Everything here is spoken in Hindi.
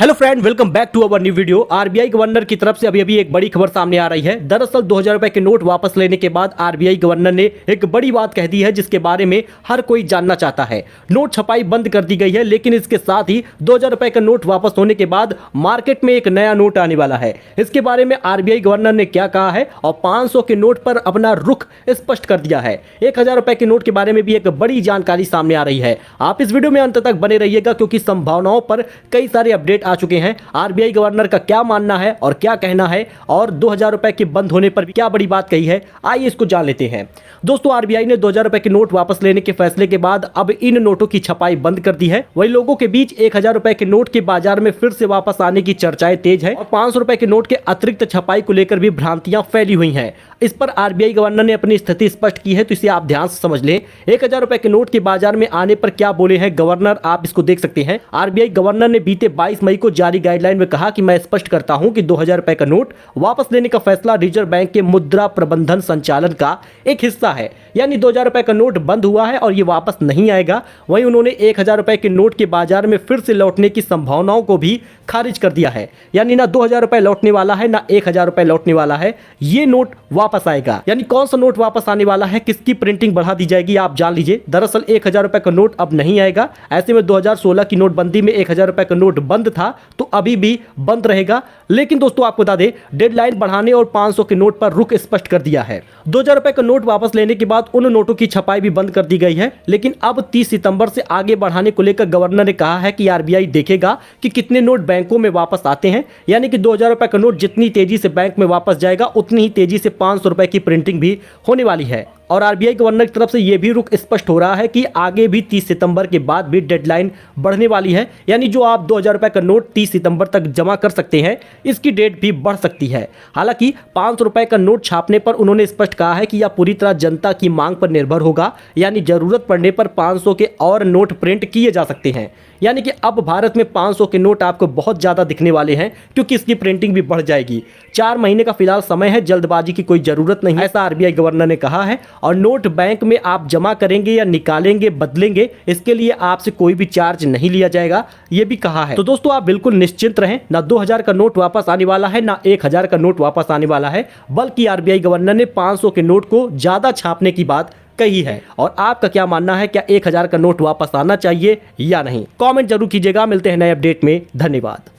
Hello friend, welcome back to our new video. RBI governor की तरफ से अभी एक बड़ी खबर सामने आ रही है। दरअसल 2000 रुपए के नोट वापस लेने के बाद आरबीआई गवर्नर ने एक बड़ी बात कह दी है, जिसके बारे में हर कोई जानना चाहता है। नोट छपाई बंद कर दी गई है, लेकिन इसके साथ ही 2000 रुपए का नोट वापस होने के बाद मार्केट में एक नया नोट आने वाला है। इसके बारे में आरबीआई गवर्नर ने क्या कहा है और 500 के नोट पर अपना रुख स्पष्ट कर दिया है। 1000 रुपए के नोट के बारे में भी एक बड़ी जानकारी सामने आ रही है। आप इस वीडियो में अंत तक बने रहिएगा, क्योंकि संभावनाओं पर कई सारे अपडेट आ चुके हैं। आरबीआई गवर्नर का क्या मानना है और क्या कहना है, और 2000 रुपए के बंद होने पर भी क्या बड़ी बात कही है, आइए इसको जान लेते हैं। दोस्तों, आरबीआई ने 2000 रुपए के नोट वापस लेने के फैसले के बाद अब इन नोटों की छपाई बंद कर दी है। वही लोगों के बीच 1000 रुपए के नोट के बाजार में फिर से वापस आने की चर्चाएं तेज है और 500 रुपए के नोट के अतिरिक्त छपाई को लेकर भी भ्रांतियां फैली हुई हैं। इस पर आरबीआई गवर्नर ने अपनी स्थिति स्पष्ट की है, तो इसे आप ध्यान से समझ लें। 1000 रुपए के नोट के बाजार में आने पर क्या बोले हैं गवर्नर, आप इसको देख सकते हैं। आरबीआई गवर्नर ने बीते 22 मई को जारी गाइडलाइन में कहा कि मैं स्पष्ट करता हूं कि 2000 रुपए का नोट वापस लेने का फैसला रिजर्व बैंक के मुद्रा प्रबंधन संचालन का एक हिस्सा है। यानी 2000 रुपए का नोट बंद हुआ है और ये वापस नहीं आएगा। वहीं उन्होंने 1000 रुपए के नोट के बाजार में फिर से लौटने की संभावनाओं को भी खारिज कर दिया है। यानी ना 2000 रुपए लौटने वाला है, ना 1000 रुपए लौटने वाला है। ये नोट वापस आएगा। यानी कौन सा नोट वापस आने वाला है, किसकी प्रिंटिंग बढ़ा दी जाएगी, आप जान लीजिए। दरअसल 1000 रुपए का नोट अब नहीं आएगा। ऐसे में 2016 की नोटबंदी में 1000 रुपए का नोट बंद था, तो अभी भी बंद रहेगा। लेकिन दोस्तों, आपको बता दें, डेडलाइन बढ़ाने और 500 के नोट पर रुख स्पष्ट कर दिया है। 2000 रुपए का नोट वापस लेने के बाद उन नोटों की छपाई भी बंद कर दी गई है। लेकिन अब 30 सितंबर से आगे बढ़ाने को लेकर गवर्नर ने कहा है कि आरबीआई देखेगा कि कितने नोट बैंकों में वापस आते हैं। यानी कि 2000 रुपए का नोट जितनी तेजी से बैंक में वापस जाएगा, उतनी ही तेजी से 500 रुपए की प्रिंटिंग भी होने वाली है। और आरबीआई गवर्नर की तरफ से यह भी रुख स्पष्ट हो रहा है कि आगे भी 30 सितंबर के बाद भी डेडलाइन बढ़ने वाली है। यानी जो आप 2000 रुपए का नोट 30 सितंबर तक जमा कर सकते हैं, इसकी डेट भी बढ़ सकती है। हालांकि 500 रुपए का नोट छापने पर उन्होंने स्पष्ट कहा है कि यह पूरी तरह जनता की मांग पर निर्भर होगा। यानी जरूरत पड़ने पर 500 के और नोट प्रिंट किए जा सकते हैं। यानी कि अब भारत में 500 के नोट आपको बहुत ज़्यादा दिखने वाले हैं, क्योंकि इसकी प्रिंटिंग भी बढ़ जाएगी। 4 महीने का फिलहाल समय है, जल्दबाजी की कोई ज़रूरत नहीं, ऐसा आरबीआई गवर्नर ने कहा है। और नोट बैंक में आप जमा करेंगे या निकालेंगे, बदलेंगे, इसके लिए आपसे कोई भी चार्ज नहीं लिया जाएगा, ये भी कहा है। तो दोस्तों, आप बिल्कुल निश्चिंत रहें। ना 2000 का नोट वापस आने वाला है, ना 1000 का नोट वापस आने वाला है, बल्कि आरबीआई गवर्नर ने 500 के नोट को ज़्यादा छापने की बात कही है। और आपका क्या मानना है, क्या 1000 का नोट वापस आना चाहिए या नहीं? कमेंट जरूर कीजिएगा। मिलते हैं नए अपडेट में। धन्यवाद।